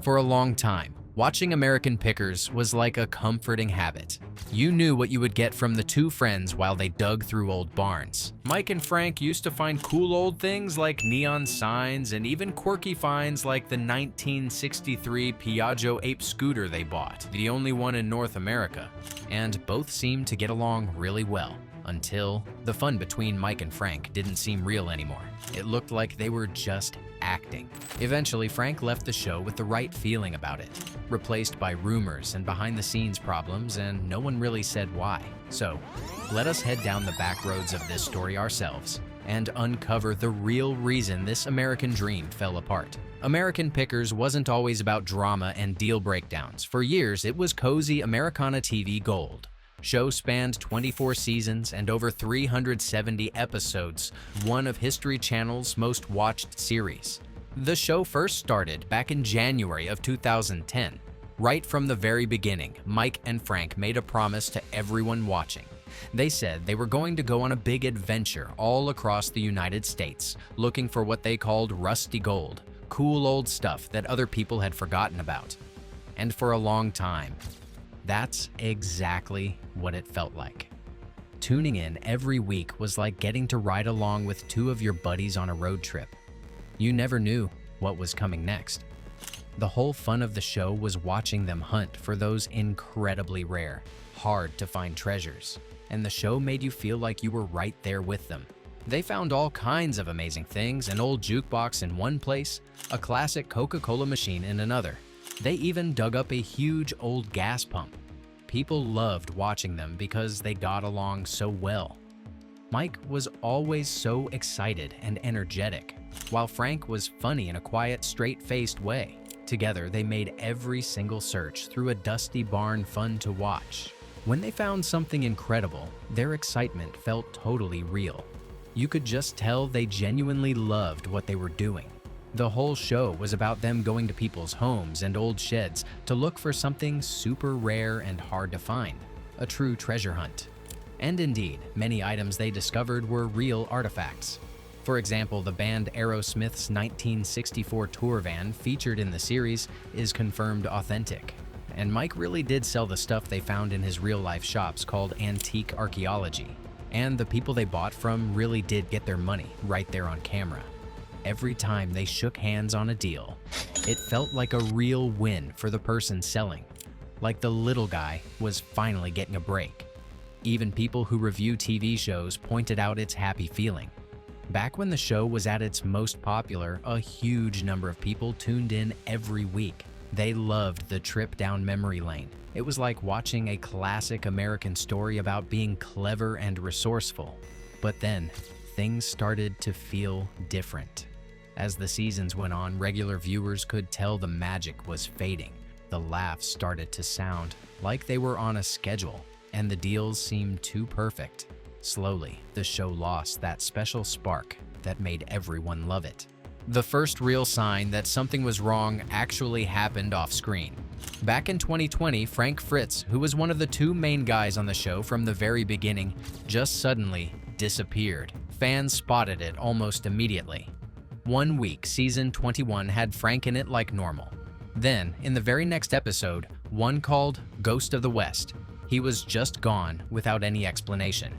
For a long time, watching American Pickers was like a comforting habit. You knew what you would get from the two friends while they dug through old barns. Mike and Frank used to find cool old things like neon signs and even quirky finds like the 1963 Piaggio ape scooter they bought, the only one in North America. And both seemed to get along really well, until the fun between Mike and Frank didn't seem real anymore. It looked like they were just acting. Eventually, Frank left the show with the right feeling about it, replaced by rumors and behind-the-scenes problems, and no one really said why. So, let us head down the back roads of this story ourselves and uncover the real reason this American dream fell apart. American Pickers wasn't always about drama and deal breakdowns. For years, it was cozy Americana TV gold. Show spanned 24 seasons and over 370 episodes, one of History Channel's most watched series. The show first started back in January of 2010. Right from the very beginning, Mike and Frank made a promise to everyone watching. They said they were going to go on a big adventure all across the United States, looking for what they called rusty gold, cool old stuff that other people had forgotten about. And for a long time, that's exactly what it felt like. Tuning in every week was like getting to ride along with two of your buddies on a road trip. You never knew what was coming next. The whole fun of the show was watching them hunt for those incredibly rare, hard-to-find treasures, and the show made you feel like you were right there with them. They found all kinds of amazing things, an old jukebox in one place, a classic Coca-Cola machine in another. They even dug up a huge old gas pump. People loved watching them because they got along so well. Mike was always so excited and energetic, while Frank was funny in a quiet, straight-faced way. Together, they made every single search through a dusty barn fun to watch. When they found something incredible, their excitement felt totally real. You could just tell they genuinely loved what they were doing. The whole show was about them going to people's homes and old sheds to look for something super rare and hard to find, a true treasure hunt. And indeed, many items they discovered were real artifacts. For example, the band Aerosmith's 1964 tour van featured in the series is confirmed authentic. And Mike really did sell the stuff they found in his real-life shops called antique archaeology. And the people they bought from really did get their money right there on camera. Every time they shook hands on a deal, it felt like a real win for the person selling, like the little guy was finally getting a break. Even people who review TV shows pointed out its happy feeling. Back when the show was at its most popular, a huge number of people tuned in every week. They loved the trip down memory lane. It was like watching a classic American story about being clever and resourceful. But then, things started to feel different. As the seasons went on, regular viewers could tell the magic was fading. The laughs started to sound like they were on a schedule, and the deals seemed too perfect. Slowly, the show lost that special spark that made everyone love it. The first real sign that something was wrong actually happened off-screen. Back in 2020, Frank Fritz, who was one of the two main guys on the show from the very beginning, just suddenly disappeared. Fans spotted it almost immediately. One week, season 21 had Frank in it like normal. Then, in the very next episode, one called Ghost of the West, he was just gone without any explanation.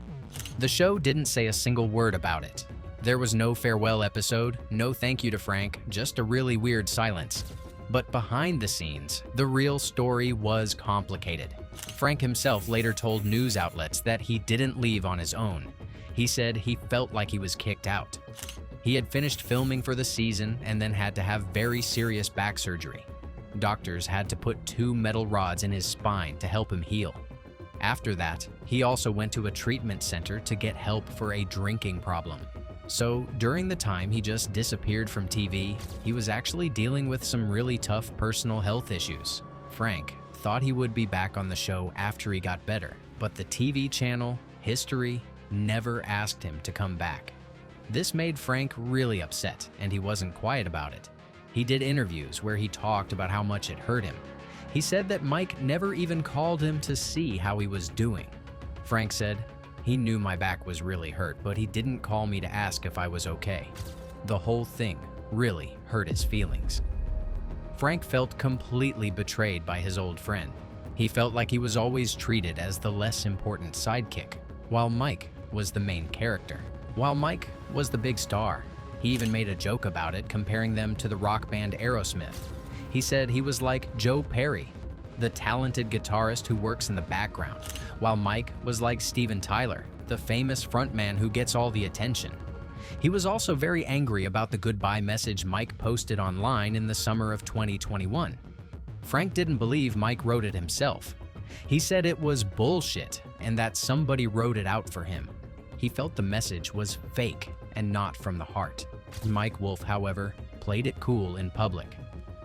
The show didn't say a single word about it. There was no farewell episode, no thank you to Frank, just a really weird silence. But behind the scenes, the real story was complicated. Frank himself later told news outlets that he didn't leave on his own. He said he felt like he was kicked out. He had finished filming for the season and then had to have very serious back surgery. Doctors had to put 2 metal rods in his spine to help him heal. After that, he also went to a treatment center to get help for a drinking problem. So during the time he just disappeared from TV, he was actually dealing with some really tough personal health issues. Frank thought he would be back on the show after he got better, but the TV channel, History, never asked him to come back. This made Frank really upset, and he wasn't quiet about it. He did interviews where he talked about how much it hurt him. He said that Mike never even called him to see how he was doing. Frank said, "He knew my back was really hurt, but he didn't call me to ask if I was okay." The whole thing really hurt his feelings. Frank felt completely betrayed by his old friend. He felt like he was always treated as the less important sidekick, while Mike was the main character. While Mike was the big star, he even made a joke about it, comparing them to the rock band Aerosmith. He said he was like Joe Perry, the talented guitarist who works in the background, while Mike was like Steven Tyler, the famous frontman who gets all the attention. He was also very angry about the goodbye message Mike posted online in the summer of 2021. Frank didn't believe Mike wrote it himself. He said it was bullshit and that somebody wrote it out for him. He felt the message was fake and not from the heart. Mike Wolf, however, played it cool in public.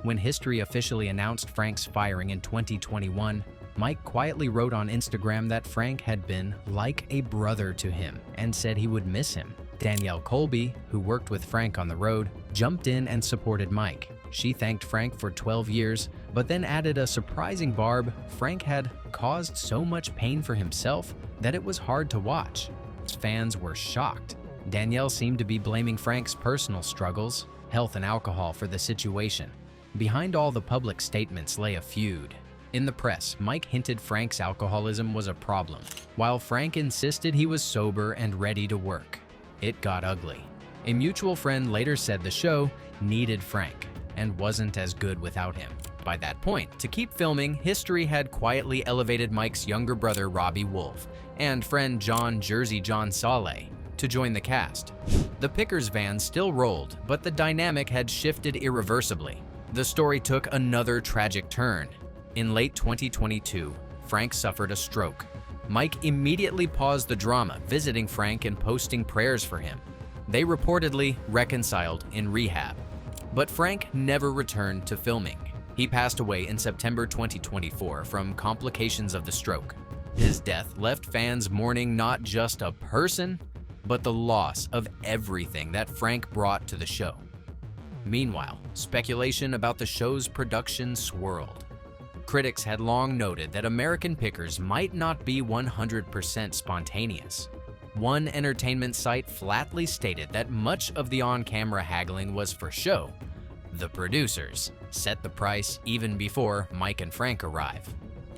When history officially announced Frank's firing in 2021, Mike quietly wrote on Instagram that Frank had been like a brother to him and said he would miss him. Danielle Colby, who worked with Frank on the road, jumped in and supported Mike. She thanked Frank for 12 years, but then added a surprising barb: Frank had caused so much pain for himself that it was hard to watch. Fans were shocked. Danielle seemed to be blaming Frank's personal struggles, health and alcohol for the situation. Behind all the public statements lay a feud. In the press, Mike hinted Frank's alcoholism was a problem, while Frank insisted he was sober and ready to work. It got ugly. A mutual friend later said the show needed Frank and wasn't as good without him. By that point, to keep filming, history had quietly elevated Mike's younger brother Robbie Wolf and friend John Jersey John Saleh to join the cast. The Pickers van still rolled, but the dynamic had shifted irreversibly. The story took another tragic turn. In late 2022, Frank suffered a stroke. Mike immediately paused the drama, visiting Frank and posting prayers for him. They reportedly reconciled in rehab. But Frank never returned to filming. He passed away in September 2024 from complications of the stroke. His death left fans mourning not just a person, but the loss of everything that Frank brought to the show. Meanwhile, speculation about the show's production swirled. Critics had long noted that American Pickers might not be 100% spontaneous. One entertainment site flatly stated that much of the on-camera haggling was for show. The producers set the price even before Mike and Frank arrive.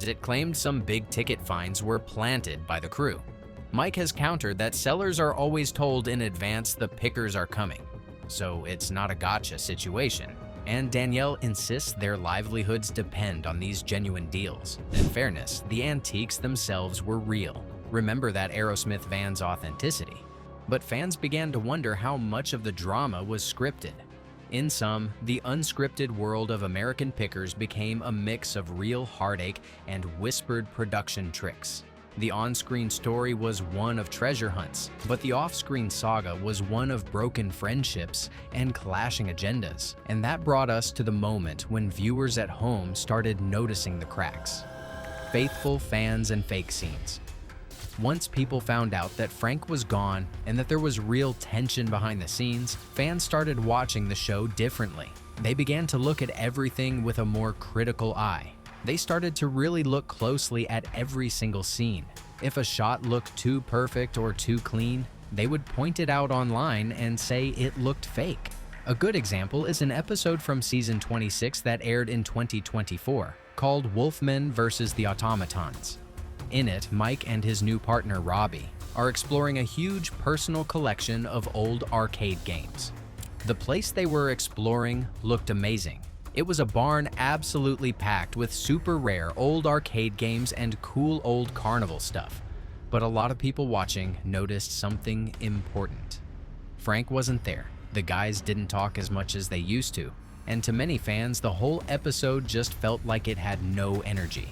It claimed some big-ticket fines were planted by the crew. Mike has countered that sellers are always told in advance the pickers are coming, so it's not a gotcha situation. And Danielle insists their livelihoods depend on these genuine deals. In fairness, the antiques themselves were real. Remember that Aerosmith van's authenticity. But fans began to wonder how much of the drama was scripted. In sum, the unscripted world of American Pickers became a mix of real heartache and whispered production tricks. The on-screen story was one of treasure hunts, but the off-screen saga was one of broken friendships and clashing agendas. And that brought us to the moment when viewers at home started noticing the cracks. Faithful fans and fake scenes. Once people found out that Frank was gone and that there was real tension behind the scenes, fans started watching the show differently. They began to look at everything with a more critical eye. They started to really look closely at every single scene. If a shot looked too perfect or too clean, they would point it out online and say it looked fake. A good example is an episode from season 26 that aired in 2024, called Wolfmen vs. the Automatons. In it, Mike and his new partner Robbie are exploring a huge personal collection of old arcade games. The place they were exploring looked amazing. It was a barn absolutely packed with super rare old arcade games and cool old carnival stuff. But a lot of people watching noticed something important. Frank wasn't there. The guys didn't talk as much as they used to. And to many fans, the whole episode just felt like it had no energy.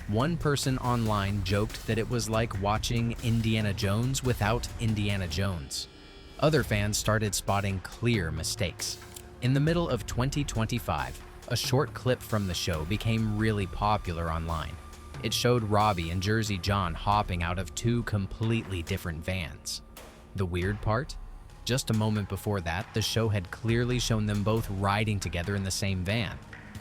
One person online joked that it was like watching Indiana Jones without Indiana Jones. Other fans started spotting clear mistakes. In the middle of 2025, a short clip from the show became really popular online. It showed Robbie and Jersey John hopping out of two completely different vans. The weird part? Just a moment before that, the show had clearly shown them both riding together in the same van.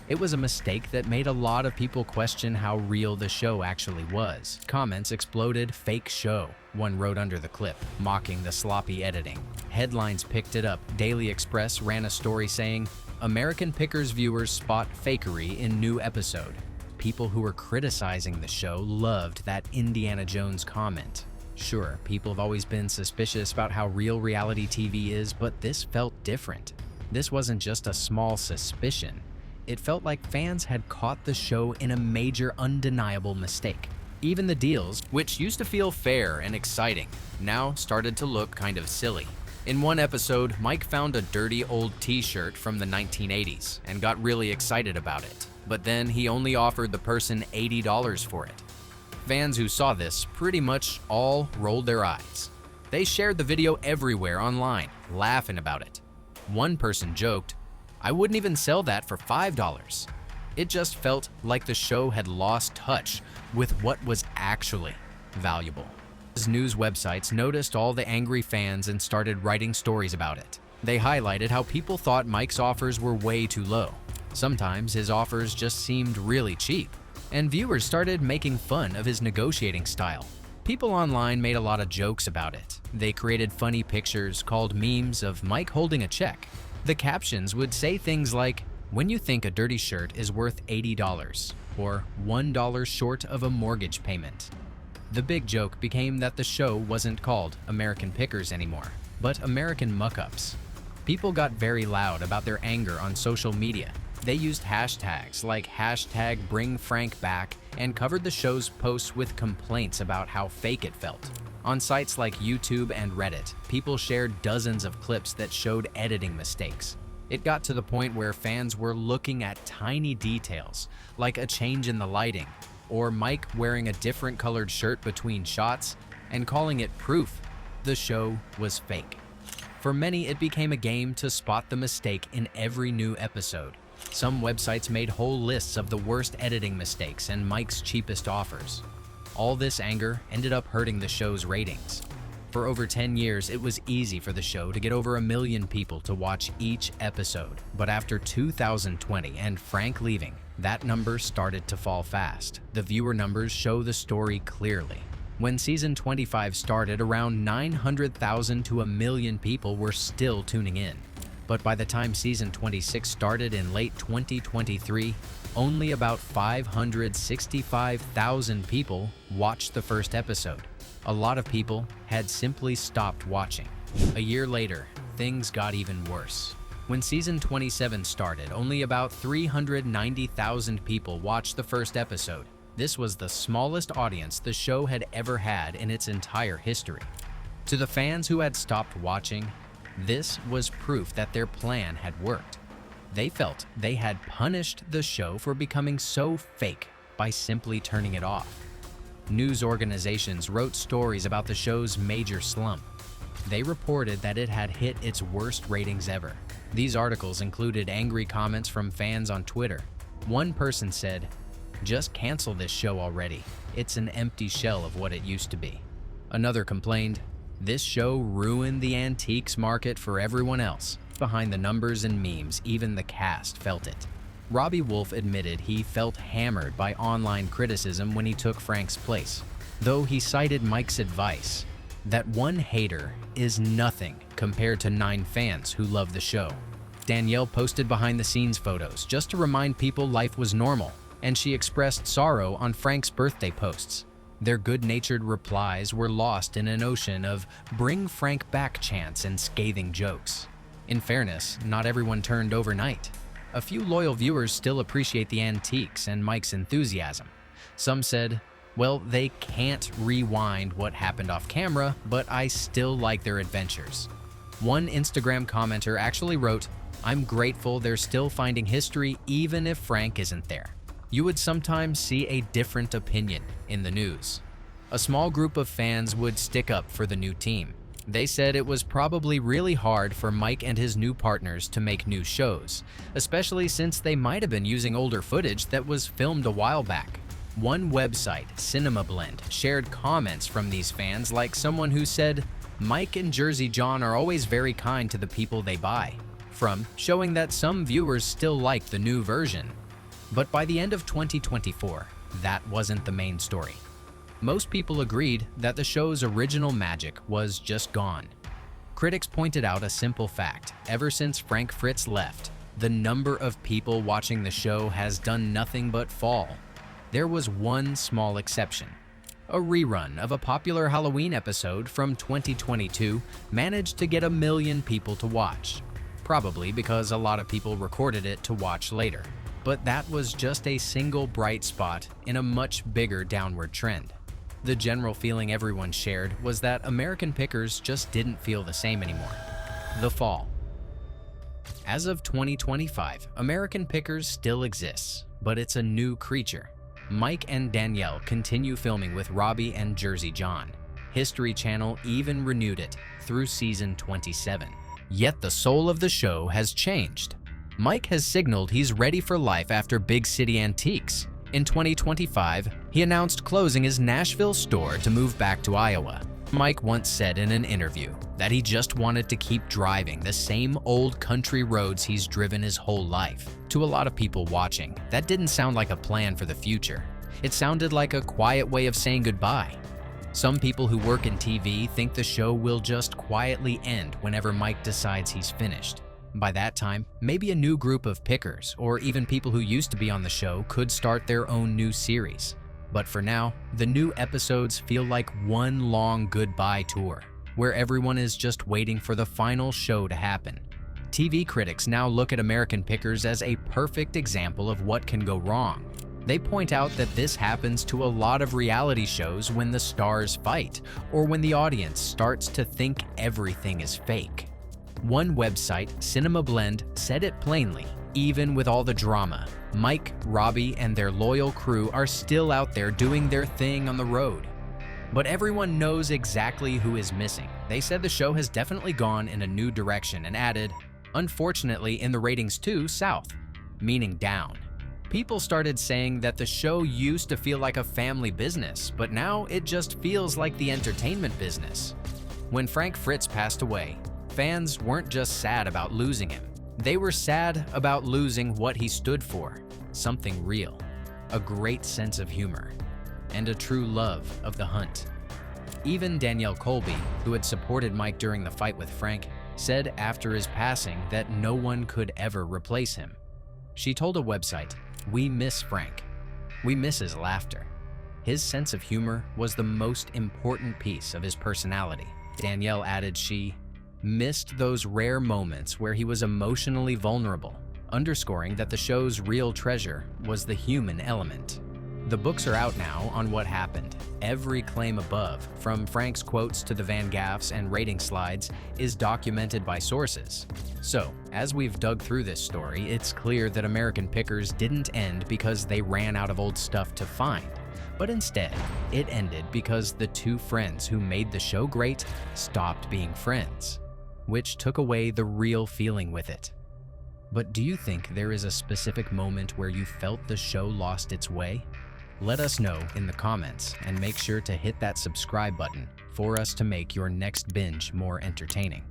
It was a mistake that made a lot of people question how real the show actually was. Comments exploded, "Fake show," one wrote under the clip, mocking the sloppy editing. Headlines picked it up. Daily Express ran a story saying, American Pickers viewers spot fakery in new episode. People who were criticizing the show loved that Indiana Jones comment. Sure, people have always been suspicious about how real reality TV is, but this felt different. This wasn't just a small suspicion. It felt like fans had caught the show in a major, undeniable mistake. Even the deals, which used to feel fair and exciting, now started to look kind of silly. In one episode, Mike found a dirty old t-shirt from the 1980s and got really excited about it. But then he only offered the person $80 for it. Fans who saw this pretty much all rolled their eyes. They shared the video everywhere online, laughing about it. One person joked, "I wouldn't even sell that for $5. It just felt like the show had lost touch with what was actually valuable. News websites noticed all the angry fans and started writing stories about it. They highlighted how people thought Mike's offers were way too low. Sometimes his offers just seemed really cheap, and viewers started making fun of his negotiating style. People online made a lot of jokes about it. They created funny pictures called memes of Mike holding a check. The captions would say things like, "When you think a dirty shirt is worth $80," or $1 short of a mortgage payment. The big joke became that the show wasn't called American Pickers anymore, but American Muck-Ups. People got very loud about their anger on social media. They used hashtags like #BringFrankBack and covered the show's posts with complaints about how fake it felt. On sites like YouTube and Reddit, people shared dozens of clips that showed editing mistakes. It got to the point where fans were looking at tiny details, like a change in the lighting, or Mike wearing a different colored shirt between shots, and calling it proof the show was fake. For many, it became a game to spot the mistake in every new episode. Some websites made whole lists of the worst editing mistakes and Mike's cheapest offers. All this anger ended up hurting the show's ratings. For over 10 years, it was easy for the show to get over 1 million people to watch each episode. But after 2020 and Frank leaving, that number started to fall fast. The viewer numbers show the story clearly. When season 25 started, around 900,000 to 1 million people were still tuning in. But by the time season 26 started in late 2023, only about 565,000 people watched the first episode. A lot of people had simply stopped watching. A year later, things got even worse. When season 27 started, only about 390,000 people watched the first episode. This was the smallest audience the show had ever had in its entire history. To the fans who had stopped watching, this was proof that their plan had worked. They felt they had punished the show for becoming so fake by simply turning it off. News organizations wrote stories about the show's major slump. They reported that it had hit its worst ratings ever. These articles included angry comments from fans on Twitter. One person said, "Just cancel this show already. It's an empty shell of what it used to be." Another complained, "This show ruined the antiques market for everyone else." Behind the numbers and memes, even the cast felt it. Robbie Wolf admitted he felt hammered by online criticism when he took Frank's place, though he cited Mike's advice that one hater is nothing compared to 9 fans who love the show. Danielle posted behind-the-scenes photos just to remind people life was normal, and she expressed sorrow on Frank's birthday posts. Their good-natured replies were lost in an ocean of "bring Frank back" chants and scathing jokes. In fairness, not everyone turned overnight. A few loyal viewers still appreciate the antiques and Mike's enthusiasm. Some said, "Well, they can't rewind what happened off camera, but I still like their adventures." One Instagram commenter actually wrote, "I'm grateful they're still finding history even if Frank isn't there." You would sometimes see a different opinion in the news. A small group of fans would stick up for the new team. They said it was probably really hard for Mike and his new partners to make new shows, especially since they might have been using older footage that was filmed a while back. One website, Cinema Blend, shared comments from these fans, like someone who said, "Mike and Jersey John are always very kind to the people they buy," showing that some viewers still like the new version. But by the end of 2024, that wasn't the main story. Most people agreed that the show's original magic was just gone. Critics pointed out a simple fact: ever since Frank Fritz left, the number of people watching the show has done nothing but fall. There was one small exception. A rerun of a popular Halloween episode from 2022 managed to get 1 million people to watch, probably because a lot of people recorded it to watch later. But that was just a single bright spot in a much bigger downward trend. The general feeling everyone shared was that American Pickers just didn't feel the same anymore. The fall. As of 2025, American Pickers still exists, but it's a new creature. Mike and Danielle continue filming with Robbie and Jersey John. History Channel even renewed it through season 27. Yet the soul of the show has changed. Mike has signaled he's ready for life after Big City Antiques. In 2025, he announced closing his Nashville store to move back to Iowa. Mike once said in an interview that he just wanted to keep driving the same old country roads he's driven his whole life. To a lot of people watching, that didn't sound like a plan for the future. It sounded like a quiet way of saying goodbye. Some people who work in TV think the show will just quietly end whenever Mike decides he's finished. By that time, maybe a new group of pickers, or even people who used to be on the show, could start their own new series. But for now, the new episodes feel like one long goodbye tour, where everyone is just waiting for the final show to happen. TV critics now look at American Pickers as a perfect example of what can go wrong. They point out that this happens to a lot of reality shows when the stars fight, or when the audience starts to think everything is fake. One website, Cinema Blend, said it plainly. Even with all the drama, Mike, Robbie, and their loyal crew are still out there doing their thing on the road. But everyone knows exactly who is missing. They said the show has definitely gone in a new direction and added, unfortunately in the ratings too, south, meaning down. People started saying that the show used to feel like a family business, but now it just feels like the entertainment business. When Frank Fritz passed away, fans weren't just sad about losing him. They were sad about losing what he stood for, something real, a great sense of humor, and a true love of the hunt. Even Danielle Colby, who had supported Mike during the fight with Frank, said after his passing that no one could ever replace him. She told a website, "We miss Frank. We miss his laughter. His sense of humor was the most important piece of his personality." Danielle added she missed those rare moments where he was emotionally vulnerable, underscoring that the show's real treasure was the human element. The books are out now on what happened. Every claim above, from Frank's quotes to the Van Gaffs and rating slides, is documented by sources. So, as we've dug through this story, it's clear that American Pickers didn't end because they ran out of old stuff to find, but instead, it ended because the two friends who made the show great stopped being friends, which took away the real feeling with it. But do you think there is a specific moment where you felt the show lost its way? Let us know in the comments, and make sure to hit that subscribe button for us to make your next binge more entertaining.